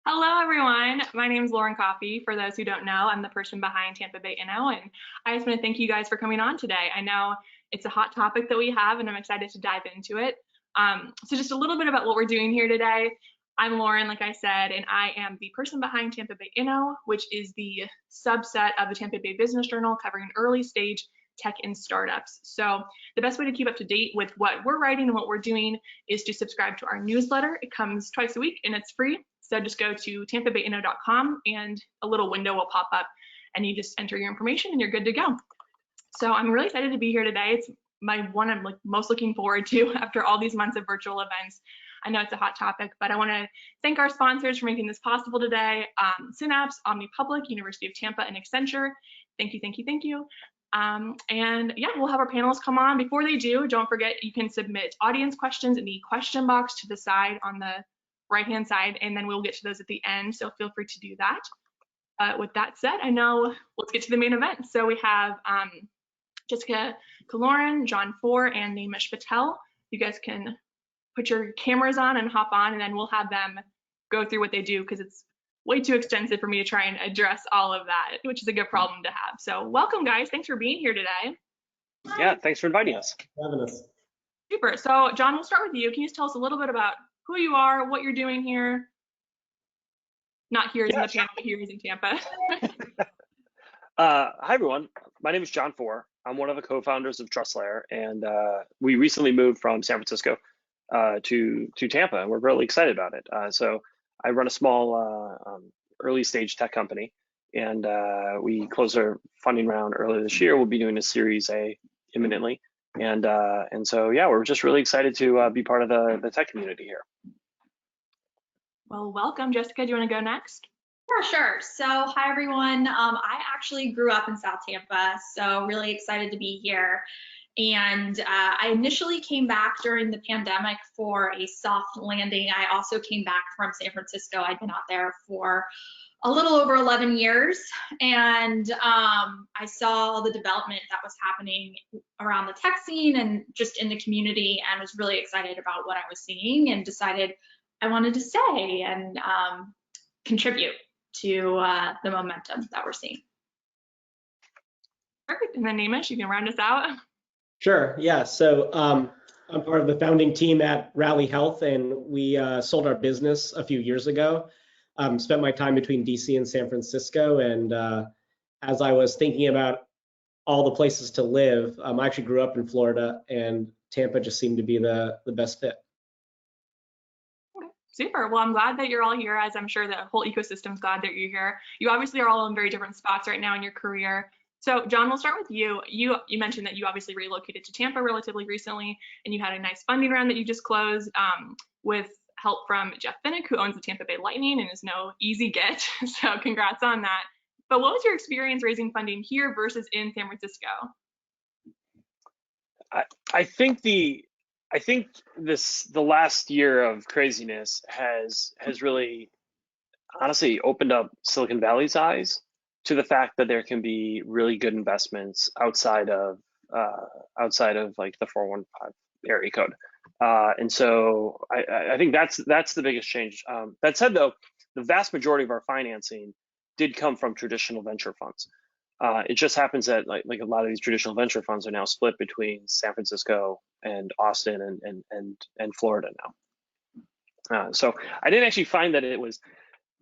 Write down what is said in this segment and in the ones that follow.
Hello, everyone. My name is Lauren Coffey. For those who don't know, I'm the person behind Tampa Bay Inno, and I just want to thank you guys for coming on today. I know it's a hot topic that we have, and I'm excited to dive into it. So just a little bit about what we're doing here today. I'm Lauren, like I said, and I am the person behind Tampa Bay Inno, which is the subset of the Tampa Bay Business Journal covering early stage tech and startups. So the best way to keep up to date with what we're writing and what we're doing is to subscribe to our newsletter. It comes twice a week and it's free. So just go to tampabayinno.com and a little window will pop up and you just enter your information and you're good to go. So I'm really excited to be here today. It's my one I'm most looking forward to after all these months of virtual events. I know it's a hot topic, but I want to thank our sponsors for making this possible today. Synapse, OmniPublic, University of Tampa, and Accenture. Thank you, thank you, thank you. And yeah, we'll have our panelists come on. Before they do, don't forget you can submit audience questions in the question box to the side on the right-hand side, and then we'll get to those at the end, so feel free to do that. With that said, let's get to the main event. So we have Jessica Kaloran, John Fohr, and Naimish Patel. You guys can put your cameras on and hop on, and then we'll have them go through what they do because it's way too extensive for me to try and address all of that, which is a good problem to have. So welcome, guys. Thanks for being here today. Yeah, thanks for inviting us. Having us. Super. So John, we'll start with you. Can you just tell us a little bit about who you are, what you're doing here? Not here as in the panel, but here as in Tampa. Hi, everyone. My name is John Fohr. I'm one of the co-founders of TrustLayer, and we recently moved from San Francisco to Tampa, and we're really excited about it. So I run a small early stage tech company, and we closed our funding round earlier this year. We'll be doing a Series A imminently. And so, yeah, we're just really excited to be part of the tech community here. Well, welcome. Jessica, do you want to go next? Sure. So hi, everyone. I actually grew up in South Tampa, so really excited to be here. And I initially came back during the pandemic for a soft landing. I also came back from San Francisco. I'd been out there for a little over 11 years, and I saw all the development that was happening around the tech scene and just in the community, and was really excited about what I was seeing and decided I wanted to stay and contribute to the momentum that we're seeing. Perfect. And then Naimish, you can round us out. Sure. Yeah. So I'm part of the founding team at Rally Health, and we sold our business a few years ago. Spent my time between DC and San Francisco, and as I was thinking about all the places to live, I actually grew up in Florida, and Tampa just seemed to be the best fit. Super. Well, I'm glad that you're all here, as I'm sure the whole ecosystem's glad that you're here. You obviously are all in very different spots right now in your career. So John, we'll start with you. You mentioned that you obviously relocated to Tampa relatively recently, and you had a nice funding round that you just closed with help from Jeff Vinik, who owns the Tampa Bay Lightning and is no easy get. So congrats on that. But what was your experience raising funding here versus in San Francisco? I think the last year of craziness has really honestly opened up Silicon Valley's eyes to the fact that there can be really good investments outside of like the 415 area code. And so I think that's the biggest change. That said, though, the vast majority of our financing did come from traditional venture funds. It just happens that like a lot of these traditional venture funds are now split between San Francisco and Austin and Florida now. So I didn't actually find that it was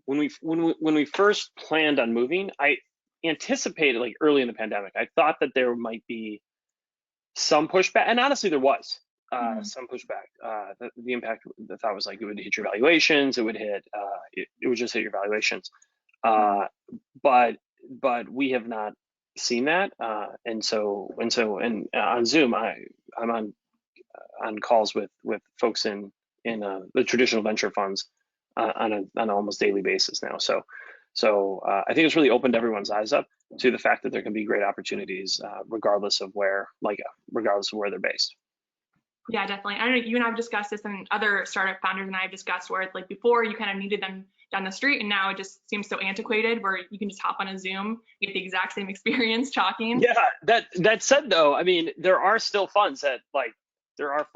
when we first planned on moving. I anticipated, like early in the pandemic, I thought that there might be some pushback, and honestly there was some pushback. The impact, the thought was like it would hit your valuations, it would just hit your valuations. But we have not seen that, and on Zoom, I'm on calls with folks in the traditional venture funds on an almost daily basis now. So I think it's really opened everyone's eyes up to the fact that there can be great opportunities regardless of where they're based. Yeah, definitely. I know you and I have discussed this, and other startup founders and I have discussed where like before you kind of needed them down the street, and now it just seems so antiquated where you can just hop on a Zoom, get the exact same experience talking. Yeah, that said though, I mean, there are still funds that are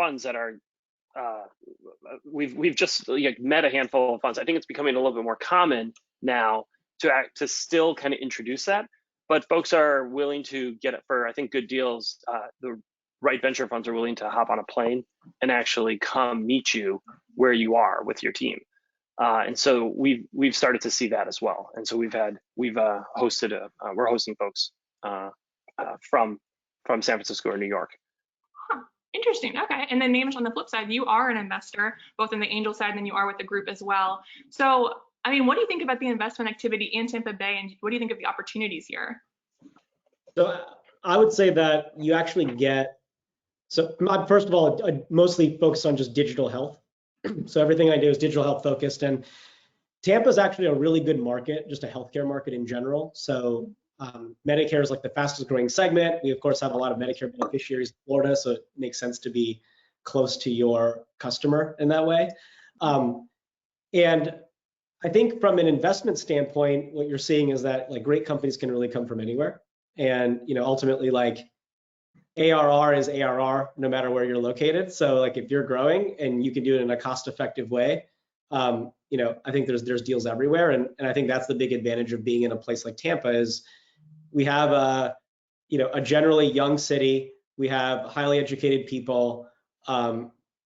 we've just met a handful of funds. I think it's becoming a little bit more common now to still kind of introduce that, but folks are willing to get it for, I think, good deals. The right venture funds are willing to hop on a plane and actually come meet you where you are with your team. And so we've started to see that as well. And so we're hosting folks from San Francisco or New York. Huh. Interesting. Okay. And then Naimish, on the flip side, you are an investor, both in the angel side and then you are with the group as well. So, I mean, what do you think about the investment activity in Tampa Bay, and what do you think of the opportunities here? So I would say that you actually get, so first of all, I mostly focus on just digital health. So everything I do is digital health focused, and Tampa is actually a really good market, just a healthcare market in general. So Medicare is like the fastest growing segment. We of course have a lot of Medicare beneficiaries in Florida, so it makes sense to be close to your customer in that way. And I think from an investment standpoint, what you're seeing is that like great companies can really come from anywhere. And ultimately, like ARR is ARR no matter where you're located. So like if you're growing and you can do it in a cost-effective way, I think there's deals everywhere. And I think that's the big advantage of being in a place like Tampa is we have a generally young city. We have highly educated people.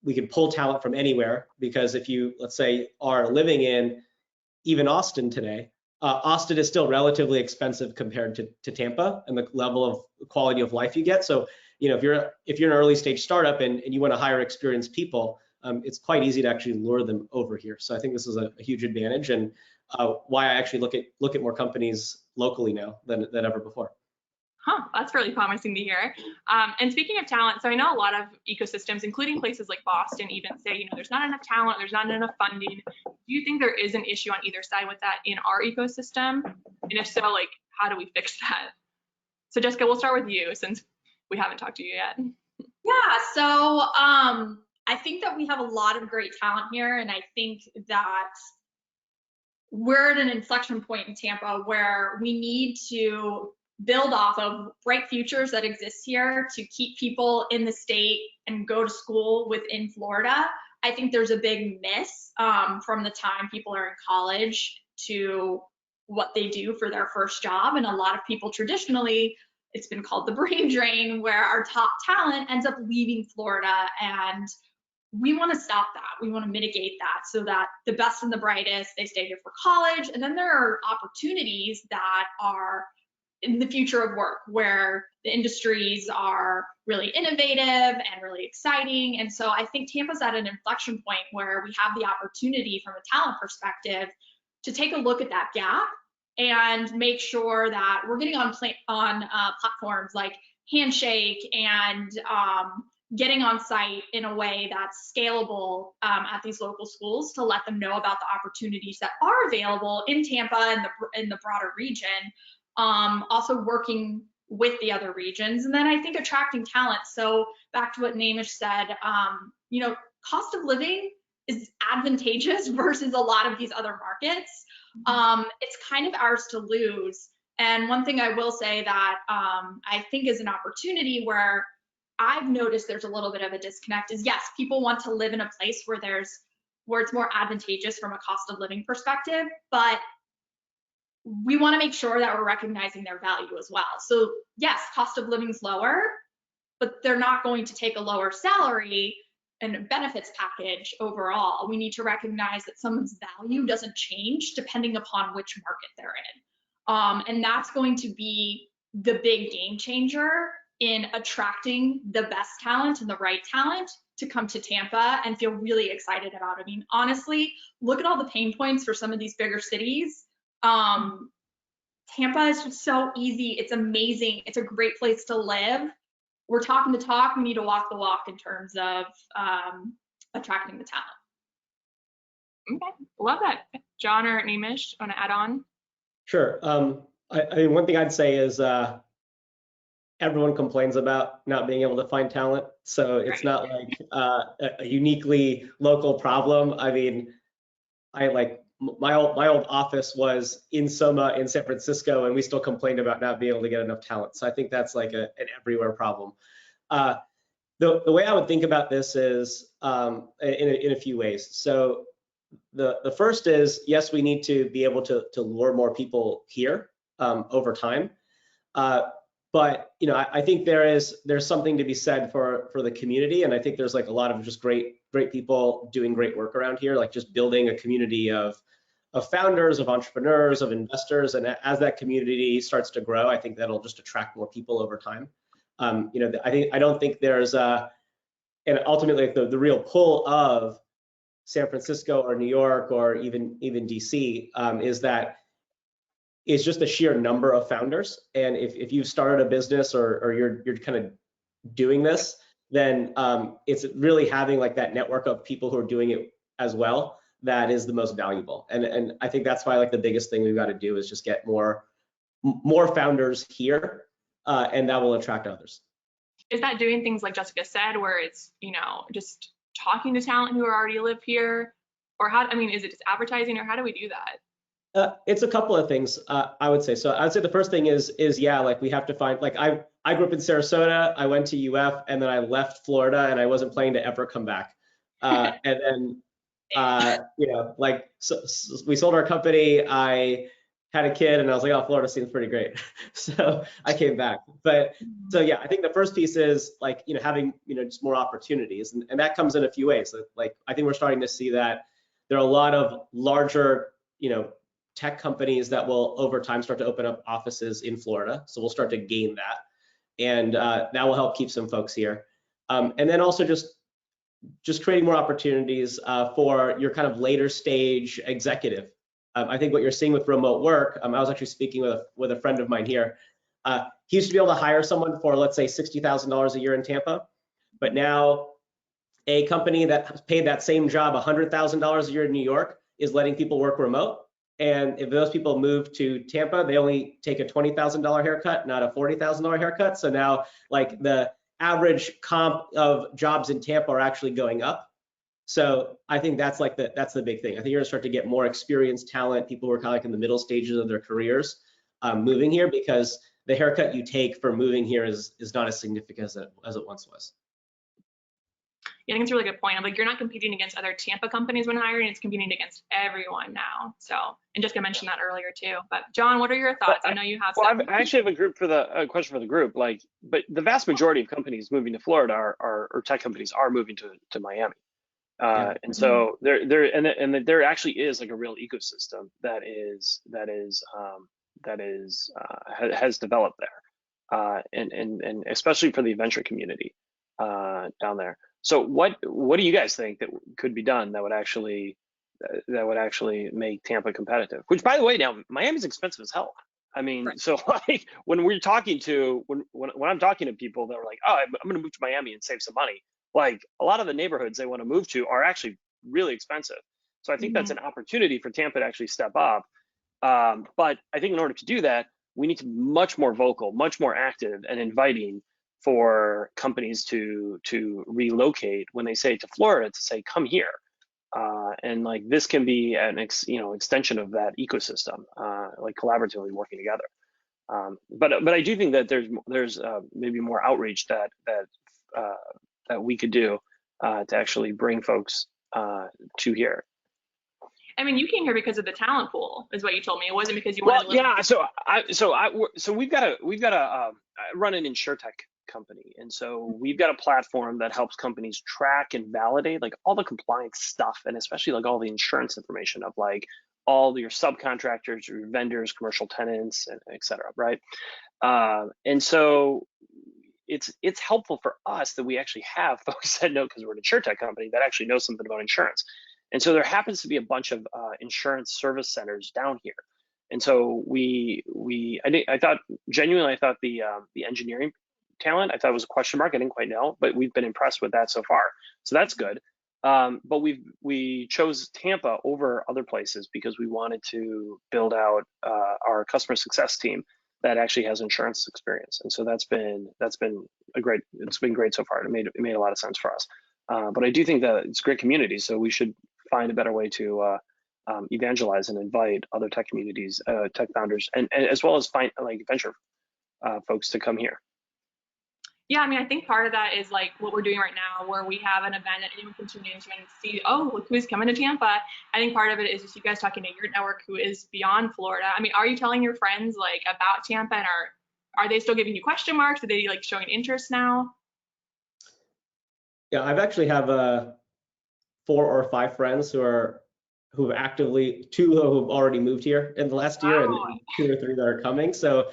We can pull talent from anywhere, because if you, let's say, are living in even Austin today, Austin is still relatively expensive compared to Tampa and the level of quality of life you get. So, if you're an early stage startup and you want to hire experienced people, it's quite easy to actually lure them over here. So I think this is a huge advantage, and why I actually look at more companies locally now than ever before. Huh, that's really promising to hear. And speaking of talent, so I know a lot of ecosystems, including places like Boston, even say, there's not enough talent, there's not enough funding. Do you think there is an issue on either side with that in our ecosystem? And if so, like, how do we fix that? So Jessica, we'll start with you since we haven't talked to you yet. Yeah, so I think that we have a lot of great talent here, and I think that we're at an inflection point in Tampa where we need to build off of bright futures that exist here to keep people in the state and go to school within Florida. I think there's a big miss from the time people are in college to what they do for their first job. And a lot of people traditionally, it's been called the brain drain, where our top talent ends up leaving Florida, and we want to stop that. We want to mitigate that so that the best and the brightest, they stay here for college. And then there are opportunities that are in the future of work where the industries are really innovative and really exciting. And so I think Tampa's at an inflection point where we have the opportunity from a talent perspective to take a look at that gap and make sure that we're getting on platforms like Handshake and getting on site in a way that's scalable at these local schools to let them know about the opportunities that are available in Tampa and in the broader region. Also working with the other regions, and then I think attracting talent. So back to what Naimish said, cost of living is advantageous versus a lot of these other markets. It's kind of ours to lose. And one thing I will say that I think is an opportunity where I've noticed there's a little bit of a disconnect is, yes, people want to live in a place where it's more advantageous from a cost of living perspective, but we want to make sure that we're recognizing their value as well. So yes, cost of living is lower, but they're not going to take a lower salary and benefits package overall. We need to recognize that someone's value doesn't change depending upon which market they're in. And that's going to be the big game changer in attracting the best talent and the right talent to come to Tampa and feel really excited about it. I mean, honestly, look at all the pain points for some of these bigger cities. Tampa is just so easy. It's amazing. It's a great place to live. We're talking the talk. We need to walk the walk in terms of attracting the talent. Okay, love that. John or Naimish, want to add on? Sure. I mean, one thing I'd say is everyone complains about not being able to find talent. So it's not like a uniquely local problem. I mean, my old office was in Soma in San Francisco, and we still complained about not being able to get enough talent. So I think that's like an everywhere problem. The the way I would think about this is in a few ways. So the first is, yes, we need to be able to lure more people here over time. But I think there's something to be said for the community, and I think there's like a lot of just great people doing great work around here, like just building a community of founders, of entrepreneurs, of investors, and as that community starts to grow, I think that'll just attract more people over time. I don't think there's and ultimately the real pull of San Francisco or New York or even DC is that it's just the sheer number of founders. And if you've started a business or you're kind of doing this, then it's really having like that network of people who are doing it as well that is the most valuable. And I think that's why like the biggest thing we've got to do is just get more founders here, and that will attract others. Is that doing things like Jessica said, where it's, just talking to talent who already live here? Or is it just advertising, or how do we do that? It's a couple of things, I would say. So I would say the first thing is yeah, like we have to find, like I grew up in Sarasota, I went to UF, and then I left Florida, and I wasn't planning to ever come back. And then, so we sold our company, I had a kid, and I was like, oh, Florida seems pretty great. So I came back. But so yeah, I think the first piece is like, having, just more opportunities. And that comes in a few ways. Like, I think we're starting to see that there are a lot of larger, tech companies that will over time start to open up offices in Florida. So we'll start to gain that. And that will help keep some folks here. And then also just creating more opportunities for your kind of later stage executive. I think what you're seeing with remote work, I was actually speaking with a friend of mine here. He used to be able to hire someone for, let's say, $60,000 a year in Tampa, but now a company that paid that same job $100,000 a year in New York is letting people work remote. And if those people move to Tampa, they only take a $20,000 haircut, not a $40,000 haircut. So now, like, the average comp of jobs in Tampa are actually going up. So I think that's the big thing. I think you're gonna start to get more experienced talent, people who are kind of like in the middle stages of their careers, moving here, because the haircut you take for moving here is not as significant as it once was. Yeah, I think it's a really good point. I'm like, you're not competing against other Tampa companies when hiring, it's competing against everyone now. So, and Jessica mentioned that earlier too. But John, what are your thoughts? I know you have some. I actually have a question for the group. Like, but the vast majority of companies moving to Florida or tech companies are moving to Miami. And so there actually is like a real ecosystem that has developed there, and especially for the venture community down there. So what do you guys think that could be done that would actually make Tampa competitive? Which, by the way, now Miami's expensive as hell. I mean, right. So like when I'm talking to people that are like, oh, I'm going to move to Miami and save some money. Like, a lot of the neighborhoods they want to move to are actually really expensive. So I think that's an opportunity for Tampa to actually step up. But I think in order to do that, we need to be much more vocal, much more active and inviting for companies to relocate when they say to Florida, to say, come here. And like, this can be an extension of that ecosystem, like collaboratively working together. But I do think that there's maybe more outreach that we could do to actually bring folks to here. I mean, you came here because of the talent pool, is what you told me. It wasn't because you wanted to live. Yeah. So we've got a run an insurtech company, and so we've got a platform that helps companies track and validate like all the compliance stuff, and especially like all the insurance information of like all your subcontractors, your vendors, commercial tenants, and et cetera, right? And so it's helpful for us that we actually have folks that know, because we're an insurtech company, that actually know something about insurance. And so there happens to be a bunch of insurance service centers down here. And so I thought the engineering talent, I thought it was a question mark. I didn't quite know, but we've been impressed with that so far. So that's good. But we chose Tampa over other places because we wanted to build out our customer success team that actually has insurance experience. And so it's been great so far. It made a lot of sense for us. But I do think that it's a great community, so we should find a better way to evangelize and invite other tech communities, tech founders, and as well as find like venture folks to come here. Yeah, I mean, I think part of that is like what we're doing right now, where we have an event that anyone can tune into and see, oh, look who's coming to Tampa. I think part of it is just you guys talking to your network who is beyond Florida. I mean, are you telling your friends like about Tampa, and are they still giving you question marks? Are they like showing interest now? Yeah, I've actually have 4 or 5 friends who've actively, 2 who've already moved here in the last year, Wow. and 2 or 3 that are coming. So,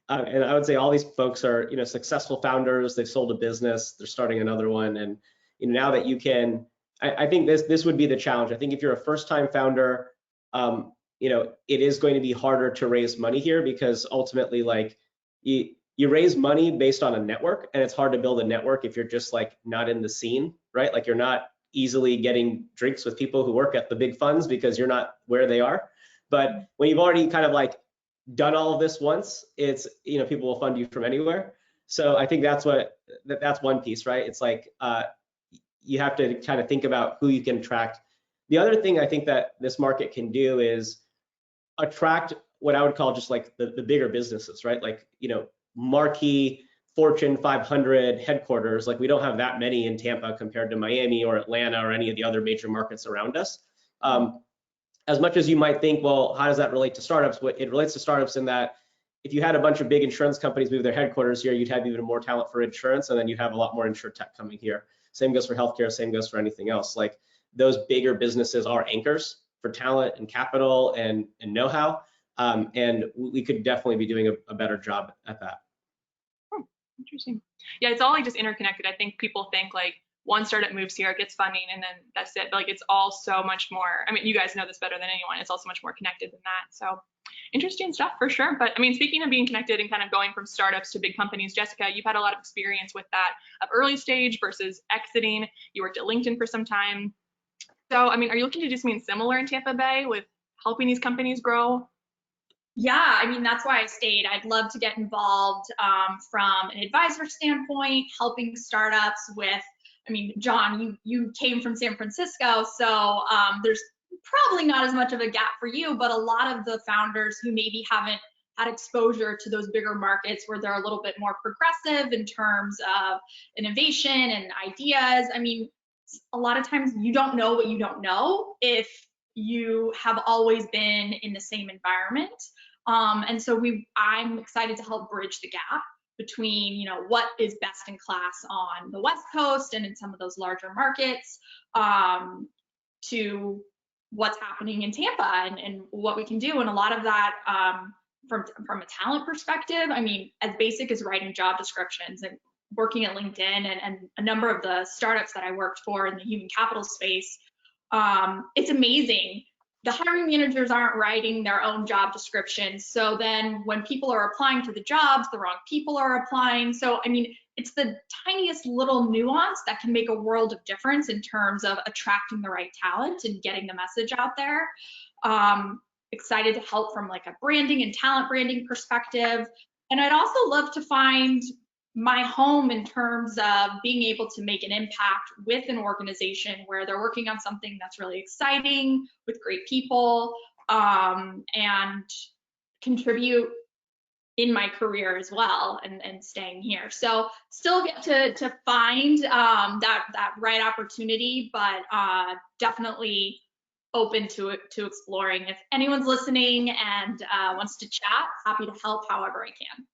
and I would say all these folks are, successful founders. They've sold a business, they're starting another one, and now that you can, I think this would be the challenge. I think if you're a first-time founder, it is going to be harder to raise money here, because ultimately, like, you raise money based on a network, and it's hard to build a network if you're just like not in the scene, right? Like, you're not easily getting drinks with people who work at the big funds because you're not where they are. But when you've already kind of like done all of this once, it's, people will fund you from anywhere. So I think that's one piece, right? It's like you have to kind of think about who you can attract. The other thing I think that this market can do is attract what I would call just like the bigger businesses, right? Like, marquee Fortune 500 headquarters. Like, we don't have that many in Tampa compared to Miami or Atlanta or any of the other major markets around us. As much as you might think, well, how does that relate to startups? It relates to startups in that if you had a bunch of big insurance companies move their headquarters here, you'd have even more talent for insurance, and then you'd have a lot more insurtech coming here. Same goes for healthcare, same goes for anything else. Like, those bigger businesses are anchors for talent and capital and know-how. And we could definitely be doing a better job at that. Interesting. Yeah, it's all like just interconnected. I think people think like one startup moves here, gets funding, and then that's it. But like, it's all so much more. I mean, you guys know this better than anyone. It's also much more connected than that. So interesting stuff for sure. But I mean, speaking of being connected and kind of going from startups to big companies, Jessica, you've had a lot of experience with that of early stage versus exiting. You worked at LinkedIn for some time. So, I mean, are you looking to do something similar in Tampa Bay with helping these companies grow? Yeah, I mean, that's why I stayed. I'd love to get involved from an advisor standpoint, helping startups with, I mean, John, you came from San Francisco, so there's probably not as much of a gap for you, but a lot of the founders who maybe haven't had exposure to those bigger markets where they're a little bit more progressive in terms of innovation and ideas. I mean, a lot of times you don't know what you don't know if you have always been in the same environment. And so I'm excited to help bridge the gap between, what is best in class on the West Coast and in some of those larger markets, to what's happening in Tampa and what we can do. And a lot of that, from a talent perspective, I mean, as basic as writing job descriptions and working at LinkedIn and a number of the startups that I worked for in the human capital space, it's amazing. The hiring managers aren't writing their own job descriptions. So then when people are applying to the jobs, the wrong people are applying. So, I mean, it's the tiniest little nuance that can make a world of difference in terms of attracting the right talent and getting the message out there. Excited to help from like a branding and talent branding perspective. And I'd also love to find my home in terms of being able to make an impact with an organization where they're working on something that's really exciting with great people, and contribute in my career as well and staying here. So still get to find that right opportunity, but definitely open to exploring. If anyone's listening and wants to chat, happy to help however I can.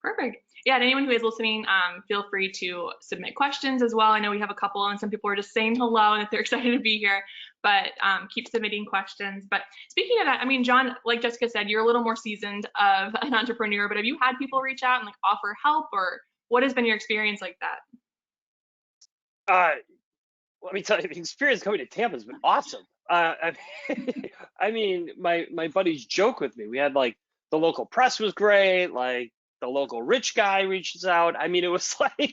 Perfect. Yeah, and anyone who is listening, feel free to submit questions as well. I know we have a couple, and some people are just saying hello and that they're excited to be here, but keep submitting questions. But speaking of that, I mean, John, like Jessica said, you're a little more seasoned of an entrepreneur, but have you had people reach out and like offer help, or what has been your experience like that? Let me tell you, the experience coming to Tampa has been awesome. I mean, my buddies joke with me. We had like the local press was great, like the local rich guy reaches out. I mean, it was like we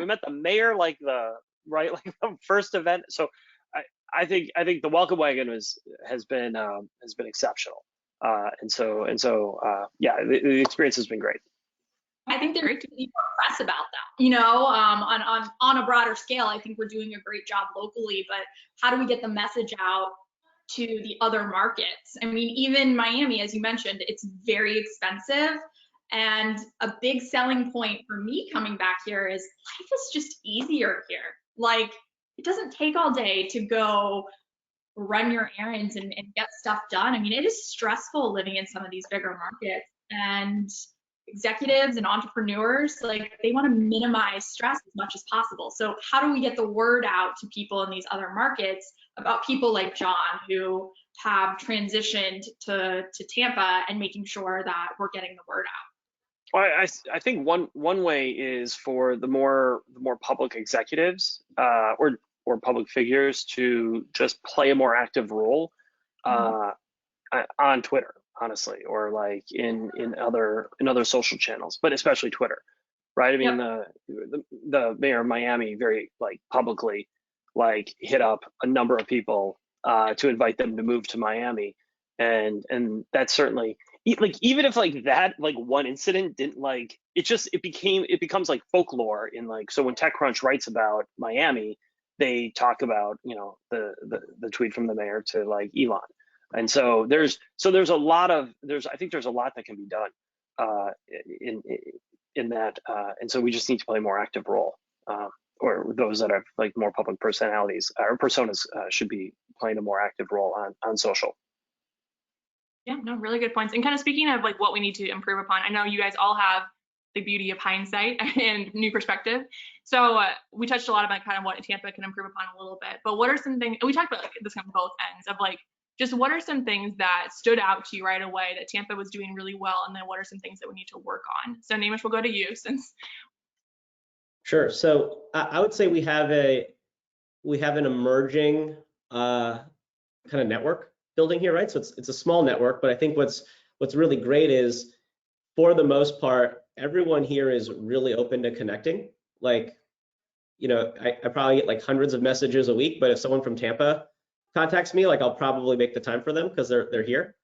met the mayor like the first event. So I think the welcome wagon has been exceptional. And so yeah, the experience has been great. I think there needs to be more press about that, on a broader scale. I think we're doing a great job locally, but how do we get the message out to the other markets? I mean, even Miami, as you mentioned, it's very expensive. And a big selling point for me coming back here is life is just easier here. Like, it doesn't take all day to go run your errands and get stuff done. I mean, it is stressful living in some of these bigger markets, and executives and entrepreneurs, like, they want to minimize stress as much as possible. So how do we get the word out to people in these other markets about people like John who have transitioned to Tampa, and making sure that we're getting the word out? Well, I think one way is for the more public executives or public figures to just play a more active role on Twitter, honestly, or like in other social channels, but especially Twitter, right? I mean, the mayor of Miami very like publicly like hit up a number of people to invite them to move to Miami, and that's certainly like, even if like that like one incident didn't like it becomes like folklore in like, so when TechCrunch writes about Miami, they talk about, you know, the tweet from the mayor to like Elon. And so there's a lot I think there's a lot that can be done in that, and so we just need to play a more active role, or those that are like more public personalities or personas should be playing a more active role on social. Yeah, no, really good points. And kind of speaking of like what we need to improve upon, I know you guys all have the beauty of hindsight and new perspective. So we touched a lot about kind of what Tampa can improve upon a little bit, but what are some things, and we talked about like this on both ends of like, just what are some things that stood out to you right away that Tampa was doing really well, and then what are some things that we need to work on? So Naimish, we'll go to you since. Sure. So I would say we have an emerging kind of network building here, right? So it's a small network, but I think what's really great is, for the most part, everyone here is really open to connecting. Like, you know, I probably get like hundreds of messages a week, but if someone from Tampa contacts me, like, I'll probably make the time for them because they're here.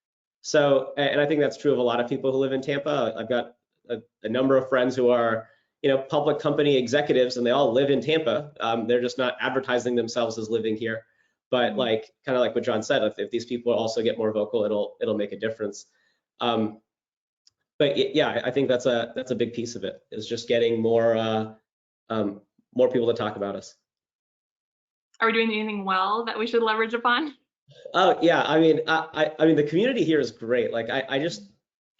So, and I think that's true of a lot of people who live in Tampa. I've got a number of friends who are, you know, public company executives, and they all live in Tampa. They're just not advertising themselves as living here. But like, kind of like what John said, if these people also get more vocal, it'll make a difference. But yeah, I think that's a big piece of it, is just getting more people to talk about us. Are we doing anything well that we should leverage upon? Oh yeah, I mean, I mean, the community here is great. Like, I just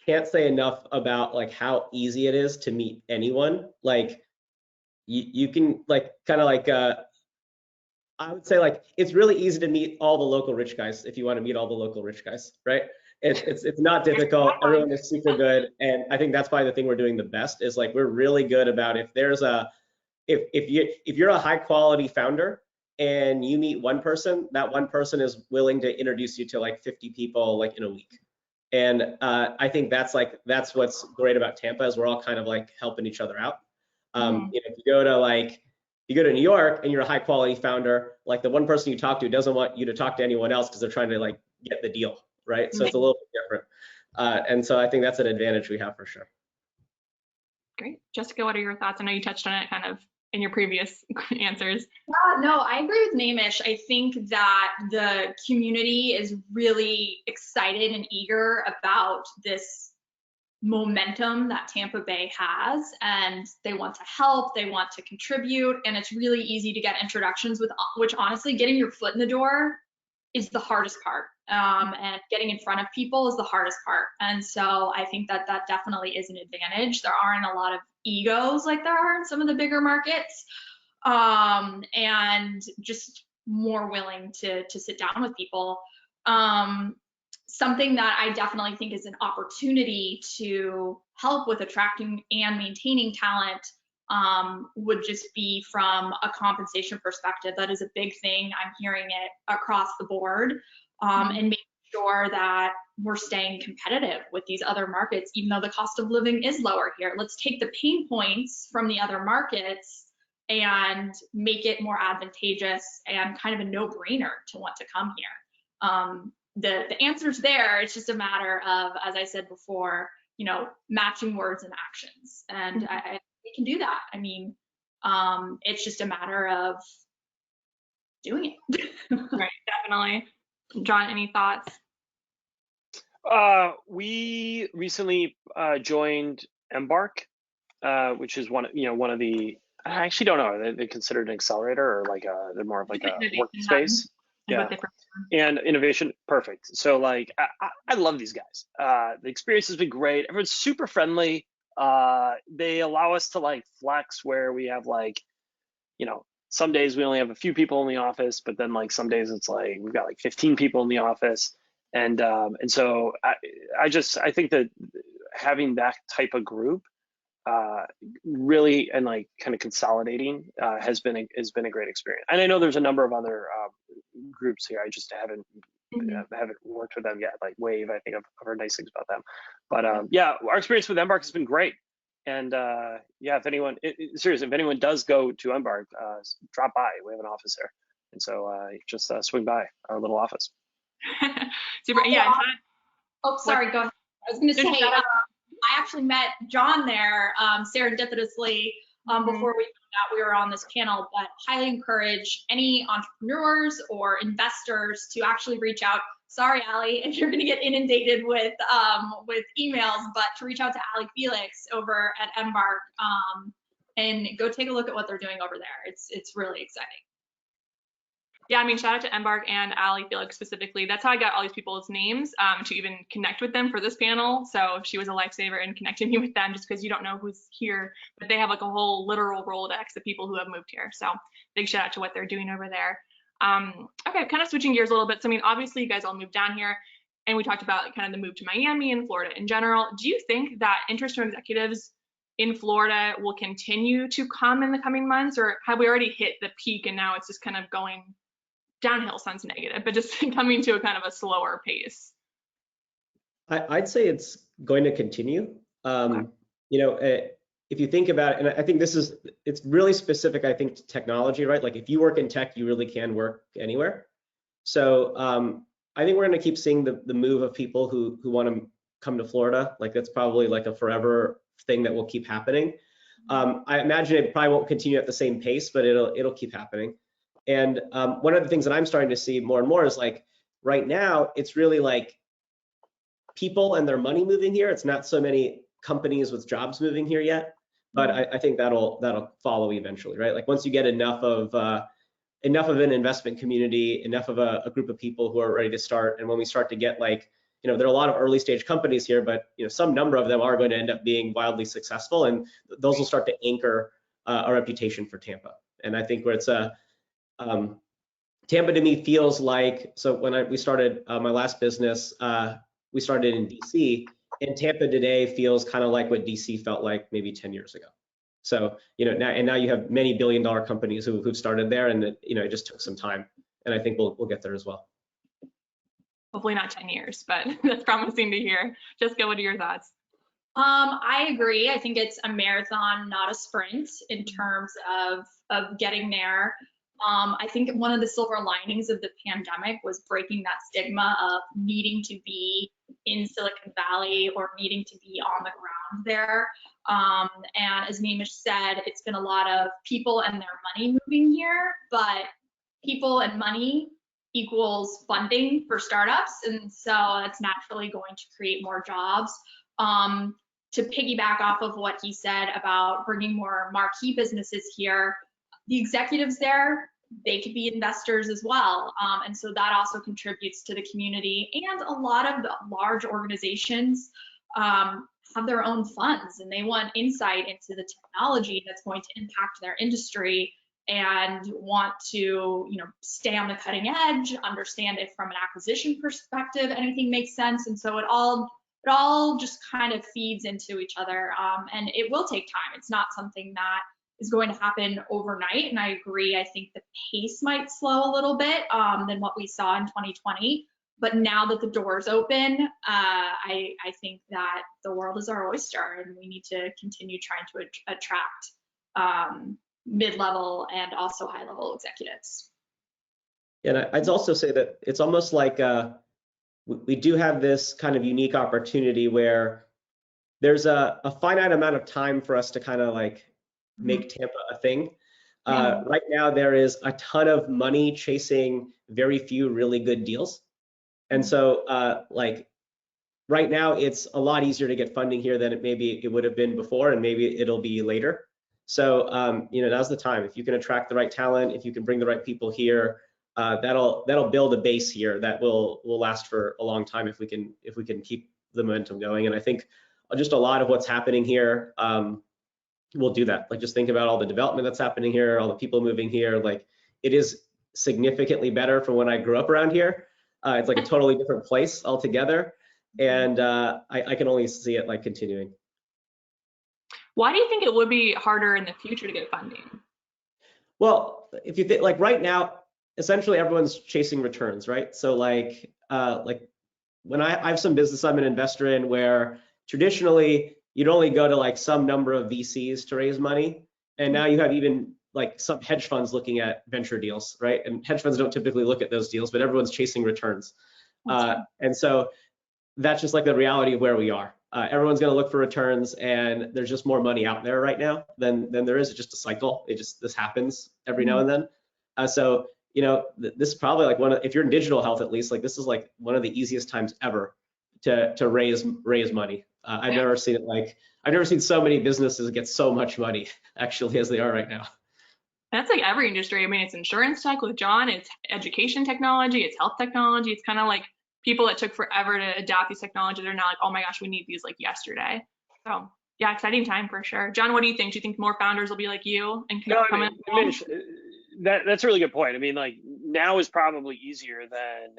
can't say enough about like how easy it is to meet anyone. Like, you can like kind of like I would say like it's really easy to meet all the local rich guys if you want to meet all the local rich guys, right? It's not difficult. Everyone is super good, and I think that's probably the thing we're doing the best is like we're really good about if you're a high quality founder and you meet one person, that one person is willing to introduce you to like 50 people like in a week. And I think that's what's great about Tampa is we're all kind of like helping each other out. You know, if you go to New York and you're a high quality founder, like the one person you talk to doesn't want you to talk to anyone else because they're trying to like get the deal, right? So it's a little bit different. And so I think that's an advantage we have for sure. Great. Jessica, what are your thoughts? I know you touched on it kind of in your previous answers. No, I agree with Naimish. I think that the community is really excited and eager about this momentum that Tampa Bay has, and they want to help, they want to contribute, and it's really easy to get introductions with, which honestly, getting your foot in the door is the hardest part, and getting in front of people is the hardest part. And so I think that definitely is an advantage. There aren't a lot of egos like there are in some of the bigger markets, and just more willing to sit down with people. Something that I definitely think is an opportunity to help with attracting and maintaining talent would just be from a compensation perspective. That is a big thing. I'm hearing it across the board, and making sure that we're staying competitive with these other markets, even though the cost of living is lower here. Let's take the pain points from the other markets and make it more advantageous and kind of a no-brainer to want to come here. The answer's there. It's just a matter of, as I said before, you know, matching words and actions. And we can do that. I mean, it's just a matter of doing it. Right, definitely. John, any thoughts? We recently joined Embark, which is one of the, I actually don't know, are they considered an accelerator or like they're more of like a workspace? Yeah, and innovation, perfect. So like I love these guys. The experience has been great. Everyone's super friendly. They allow us to like flex where we have like, some days we only have a few people in the office, but then like some days it's like we've got like 15 people in the office. And so I think that having that type of group really, and like kind of consolidating has been a great experience. And I know there's a number of other groups here. I just haven't worked with them yet. Like Wave, I think I've heard nice things about them. But yeah, our experience with Embark has been great. And yeah, if anyone, seriously, if anyone does go to Embark, drop by. We have an office there, and so just swing by our little office. Super. Yeah. Oh, sorry. Go ahead. I was going to say, I actually met John there serendipitously before we found out we were on this panel, but highly encourage any entrepreneurs or investors to actually reach out. Sorry, Allie, if you're going to get inundated with emails, but to reach out to Allie Felix over at Embark and go take a look at what they're doing over there. It's really exciting. Yeah, I mean, shout out to Embark and Allie Felix specifically. That's how I got all these people's names to even connect with them for this panel. So she was a lifesaver in connecting me with them, just because you don't know who's here, but they have like a whole literal Rolodex of people who have moved here. So big shout out to what they're doing over there. Okay, kind of switching gears a little bit. So I mean, obviously you guys all moved down here, and we talked about kind of the move to Miami and Florida in general. Do you think that interest from executives in Florida will continue to come in the coming months, or have we already hit the peak and now it's just kind of going downhill? Sounds negative, but just coming to a kind of a slower pace? I'd say it's going to continue. If you think about it, and I think it's really specific, I think, to technology, right? Like if you work in tech, you really can work anywhere. So I think we're going to keep seeing the move of people who want to come to Florida. Like that's probably like a forever thing that will keep happening. I imagine it probably won't continue at the same pace, but it'll keep happening. And one of the things that I'm starting to see more and more is like right now, it's really like people and their money moving here. It's not so many companies with jobs moving here yet, but I think that'll follow eventually, right? Like once you get enough of an investment community, enough of a group of people who are ready to start, and when we start to get like, there are a lot of early stage companies here, but some number of them are going to end up being wildly successful, and those will start to anchor a reputation for Tampa. And I think where it's Tampa to me feels like, so when we started my last business, we started in DC, and Tampa today feels kind of like what DC felt like maybe 10 years ago. So, now you have many billion-dollar companies who've started there, and it just took some time, and I think we'll get there as well. Hopefully not 10 years, but that's promising to hear. Jessica, what are your thoughts? I agree. I think it's a marathon, not a sprint in terms of getting there. I think one of the silver linings of the pandemic was breaking that stigma of needing to be in Silicon Valley or needing to be on the ground there. And as Naimish said, it's been a lot of people and their money moving here, but people and money equals funding for startups. And so that's naturally going to create more jobs. To piggyback off of what he said about bringing more marquee businesses here, the executives there, they could be investors as well. And so that also contributes to the community. And a lot of the large organizations have their own funds, and they want insight into the technology that's going to impact their industry and want to, stay on the cutting edge, understand if from an acquisition perspective, anything makes sense. And so it all just kind of feeds into each other. And it will take time. It's not something that is going to happen overnight. And I agree, I think the pace might slow a little bit than what we saw in 2020. But now that the door's open, I think that the world is our oyster, and we need to continue trying to attract mid-level and also high-level executives. And I'd also say that it's almost like we do have this kind of unique opportunity where there's a finite amount of time for us to kind of like make Tampa a thing. Right now, there is a ton of money chasing very few really good deals. And so like right now it's a lot easier to get funding here than it would have been before, and maybe it'll be later. So now's the time. If you can attract the right talent, if you can bring the right people here, that'll build a base here that will last for a long time if we can keep the momentum going. And I think just a lot of what's happening here will do that. Like, just think about all the development that's happening here, all the people moving here. Like, it is significantly better from when I grew up around here. It's like a totally different place altogether, and I can only see it like continuing. Why do you think it would be harder in the future to get funding? Well, if you think, like, right now, essentially everyone's chasing returns, right? So like when I have some business I'm an investor in where traditionally you'd only go to like some number of VCs to raise money, and now you have even like some hedge funds looking at venture deals, right? And hedge funds don't typically look at those deals, but everyone's chasing returns. And so that's just like the reality of where we are. Everyone's going to look for returns, and there's just more money out there right now than there is. It's just a cycle. This happens every now and then. So this is probably like if you're in digital health, at least, like, this is like one of the easiest times ever to raise money. I've never seen so many businesses get so much money actually as they are right now. That's like every industry. I mean, it's insurance tech with John, it's education technology, it's health technology. It's kind of like people that took forever to adapt these technologies are now like, oh my gosh, we need these like yesterday. So yeah, exciting time for sure. John, what do you think? Do you think more founders will be like you and come in? That's a really good point. I mean, like, now is probably easier than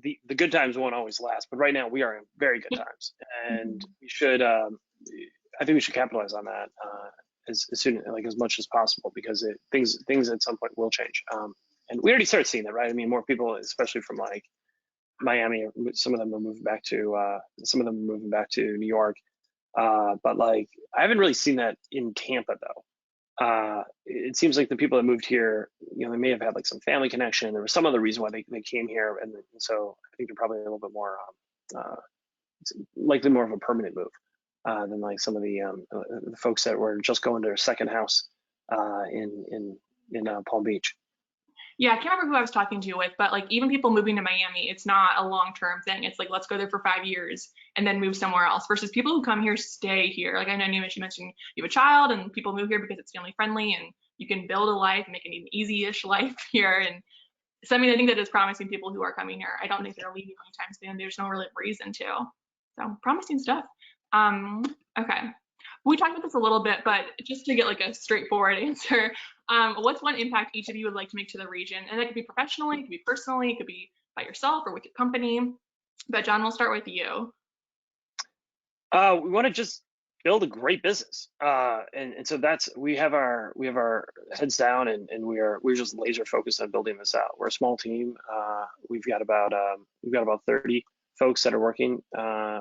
the good times won't always last, but right now we are in very good times, and we should. I think we should capitalize on that as soon, like, as much as possible, because things at some point will change. And we already started seeing that, right? I mean, more people, especially from like Miami, some of them are moving back to New York. But like, I haven't really seen that in Tampa though. It seems like the people that moved here, they may have had like some family connection. There was some other reason why they came here, and so I think they're probably a little bit more likely more of a permanent move than like some of the folks that were just going to their second house in Palm Beach. Yeah, I can't remember who I was talking to with, but like, even people moving to Miami, it's not a long-term thing. It's like, let's go there for 5 years and then move somewhere else, versus people who come here stay here. Like, I know Naimish, you mentioned you have a child, and people move here because it's family friendly and you can build a life and make an easy-ish life here. And so, I mean, I think that is promising people who are coming here. I don't think they're leaving anytime soon. There's no really reason to. So promising stuff. Okay. We talked about this a little bit, but just to get like a straightforward answer, what's one impact each of you would like to make to the region? And that could be professionally, it could be personally, it could be by yourself or with your company. But John, we'll start with you. We want to just build a great business, and so we have our heads down, and we're just laser focused on building this out. We're a small team. We've got about 30 folks that are working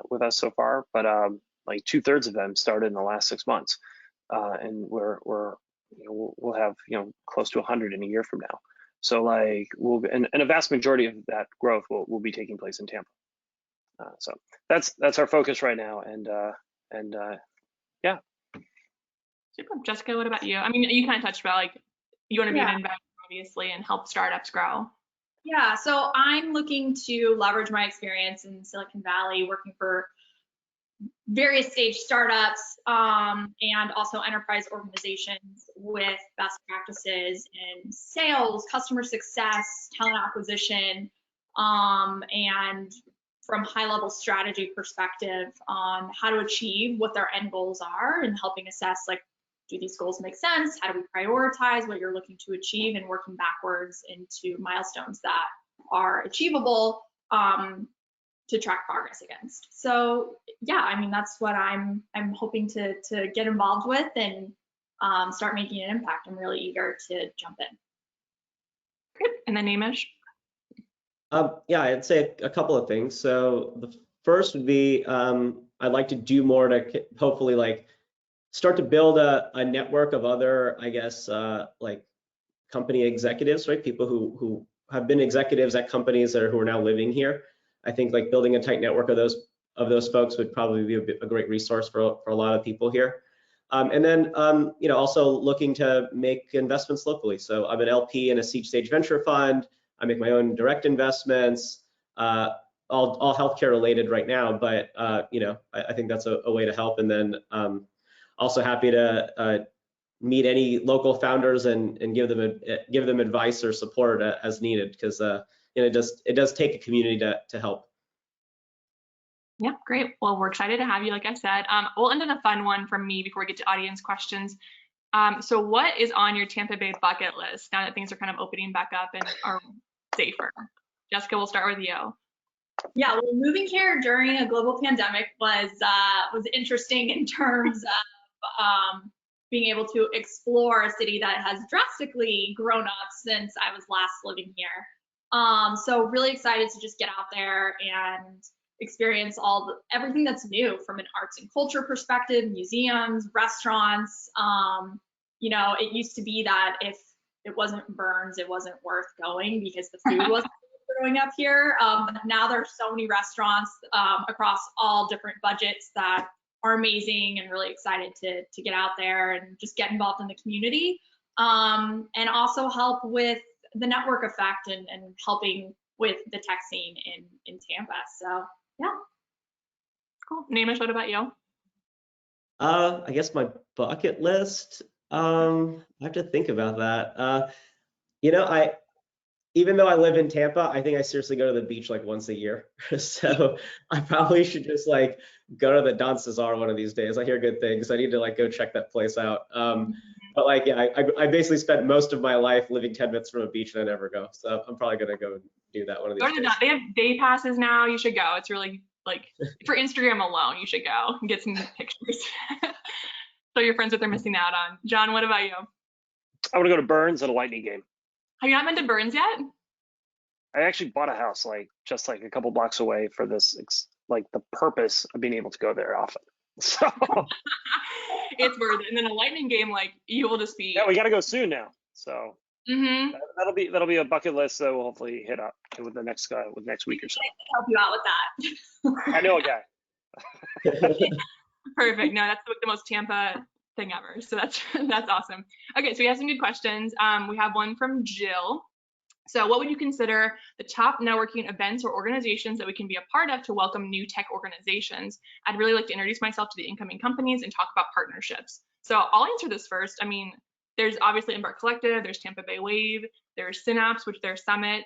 with us so far, but like 2/3 of them started in the last 6 months, and we'll have close to 100 in a year from now. So like and a vast majority of that growth will be taking place in Tampa. So that's our focus right now, and yeah. Super. Jessica, what about you? I mean, you kind of touched about like you want to be an investor, obviously, and help startups grow. Yeah, so I'm looking to leverage my experience in Silicon Valley, working for various stage startups and also enterprise organizations with best practices in sales, customer success, talent acquisition, and from high-level strategy perspective on how to achieve what their end goals are, and helping assess, like, do these goals make sense? How do we prioritize what you're looking to achieve, and working backwards into milestones that are achievable to track progress against. So yeah, I mean, that's what I'm hoping to get involved with and start making an impact. I'm really eager to jump in. Great. And then Naimish? Yeah, I'd say a couple of things. So the first would be I'd like to do more to hopefully like start to build a network of other, I guess, like company executives, right? People who have been executives at companies who are now living here. I think like building a tight network of those folks would probably be a great resource for a lot of people here. And then also looking to make investments locally. So I'm an LP in a seed stage venture fund. I make my own direct investments. all healthcare related right now, but I think that's a way to help. And then also happy to meet any local founders and give them advice or support as needed, because it does take a community to help. Yeah, great. Well, we're excited to have you, like I said. We'll end on a fun one from me before we get to audience questions. So what is on your Tampa Bay bucket list now that things are kind of opening back up and are safer? Jessica, we'll start with you. Yeah, well, moving here during a global pandemic was interesting in terms of being able to explore a city that has drastically grown up since I was last living here. So really excited to just get out there and experience everything that's new from an arts and culture perspective, museums, restaurants. It used to be that if it wasn't Burns, it wasn't worth going because the food wasn't growing up here. Now there's so many restaurants across all different budgets that are amazing, and really excited to get out there and just get involved in the community, and also help with the network effect and helping with the tech scene in Tampa. So yeah. Cool. Naimish, what about you? I guess my bucket list, I have to think about that. Even though I live in Tampa, I think I seriously go to the beach like once a year. So I probably should just like go to the Don Cesar one of these days. I hear good things. I need to like go check that place out. But like, yeah, I basically spent most of my life living 10 minutes from a beach and I never go. So I'm probably gonna go do that one of these days. They have day passes now. You should go. It's really like for Instagram alone, you should go and get some pictures. So your friends what they're missing out on. John, what about you? I want to go to Burns at a Lightning game. Have you not been to Burns yet? I actually bought a house just a couple blocks away for this, the purpose of being able to go there often. So it's worth it. And then a Lightning game, you will just be. Yeah, we got to go soon now. So that'll be a bucket list that we'll hopefully hit up with the next week or so. Help you out with that. I know a guy. Perfect. No, that's the most Tampa thing ever. So that's awesome. Okay, so we have some good questions. We have one from Jill. So what would you consider the top networking events or organizations that we can be a part of to welcome new tech organizations? I'd really like to introduce myself to the incoming companies and talk about partnerships. So I'll answer this first. I mean, there's obviously Embark Collective, there's Tampa Bay Wave, there's Synapse, which their summit.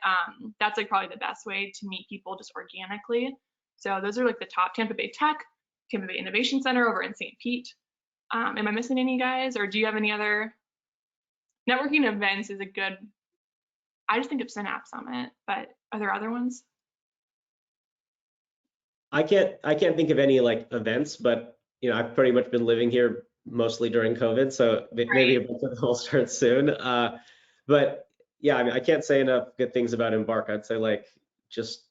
That's probably the best way to meet people just organically. So those are the top. Tampa Bay Tech, Tampa Bay Innovation Center over in St. Pete. Am I missing any guys, or do you have any other networking events? Is a good. I just think of Synapse Summit, but are there other ones? I can't think of any events, but I've pretty much been living here mostly during COVID, so maybe a bunch of them will start soon. But yeah, I mean, I can't say enough good things about Embark. I'd say just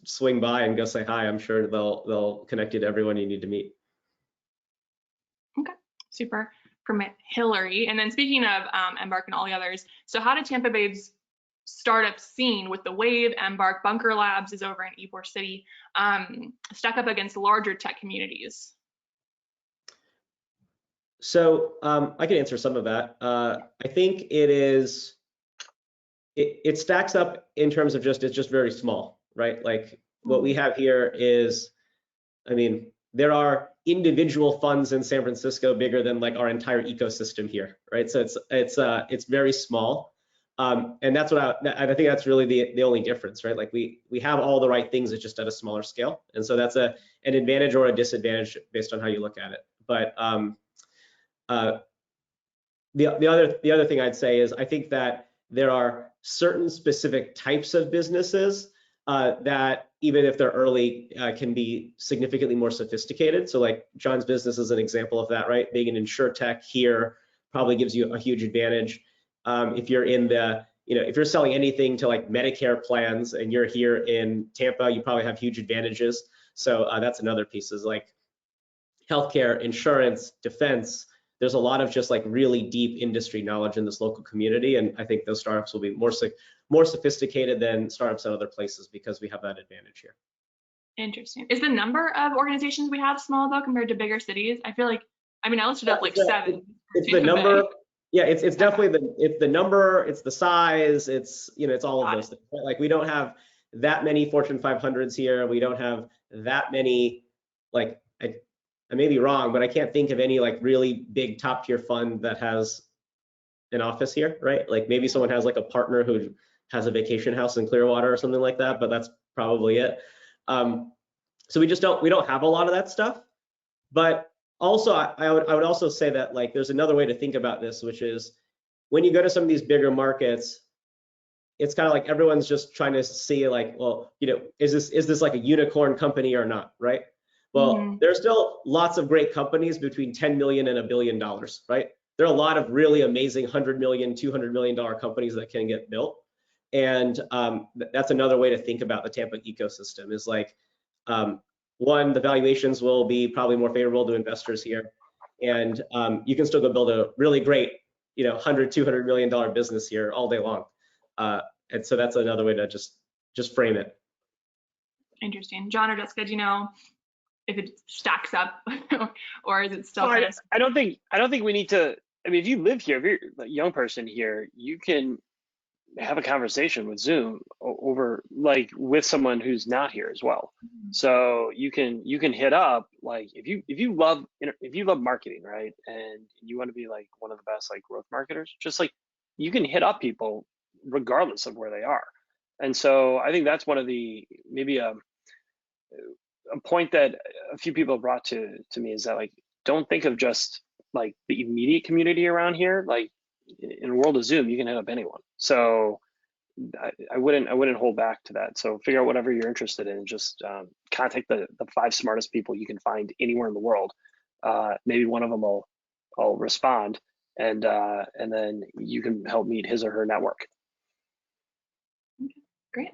swing by and go say hi. I'm sure they'll connect you to everyone you need to meet. Okay, super. From Hillary. And then speaking of Embark and all the others, so how did Tampa Bay's startup scene with the Wave, Embark, Bunker Labs is over in Ybor City, stack up against larger tech communities? So I can answer some of that. I think it stacks up in terms of it's just very small, right? What we have here is, I mean, there are individual funds in San Francisco bigger than our entire ecosystem here, right? So it's very small, and that's what I think that's really the only difference, right? We have all the right things, it's just at a smaller scale, and so that's an advantage or a disadvantage based on how you look at it. But the other thing I'd say is I think that there are certain specific types of businesses that even if they're early can be significantly more sophisticated. So John's business is an example of that, right? Being an insurtech here probably gives you a huge advantage. If you're in if you're selling anything to Medicare plans and you're here in Tampa, you probably have huge advantages. So that's another piece is healthcare, insurance, defense. There's a lot of just really deep industry knowledge in this local community, and I think those startups will be more sophisticated than startups at other places because we have that advantage here. Interesting. Is the number of organizations we have small though compared to bigger cities? I feel I listed up 7. It's the number. Yeah, it's definitely the number. It's the size. It's it's all of those things. Right? We don't have that many Fortune 500s here. We don't have that many, like, I may be wrong, but I can't think of any like really big top tier fund that has an office here, right? Like maybe someone has like a partner who has a vacation house in Clearwater or something like that, but that's probably it. So we don't have a lot of that stuff. But also, I would also say that like there's another way to think about this, which is when you go to some of these bigger markets, it's kind of like everyone's just trying to see like, well, you know, is this like a unicorn company or not, right? Well, there's still lots of great companies between 10 million and $1 billion, right? There are a lot of really amazing 100 million, $200 million companies that can get built. And that's another way to think about the Tampa ecosystem is like, one, the valuations will be probably more favorable to investors here. And you can still go build a really great, you know, $100, $200 million business here all day long. And so that's another way to just frame it. Interesting. John or Jessica, do you know if it stacks up or is it still Well, kind of... I don't think we need to. I mean, if you live here, if you're a young person here, you can have a conversation with Zoom over like with someone who's not here as well. So you can hit up like if you love marketing, right, and you want to be like one of the best like growth marketers, just like you can hit up people regardless of where they are. And so I think that's one of the maybe a point that a few people brought to me is that like don't think of just like the immediate community around here. Like in a world of Zoom, you can hit up anyone. So I wouldn't hold back to that. So figure out whatever you're interested in. Just contact the 5 smartest people you can find anywhere in the world. Maybe one of them will respond, and then you can help meet his or her network. Great.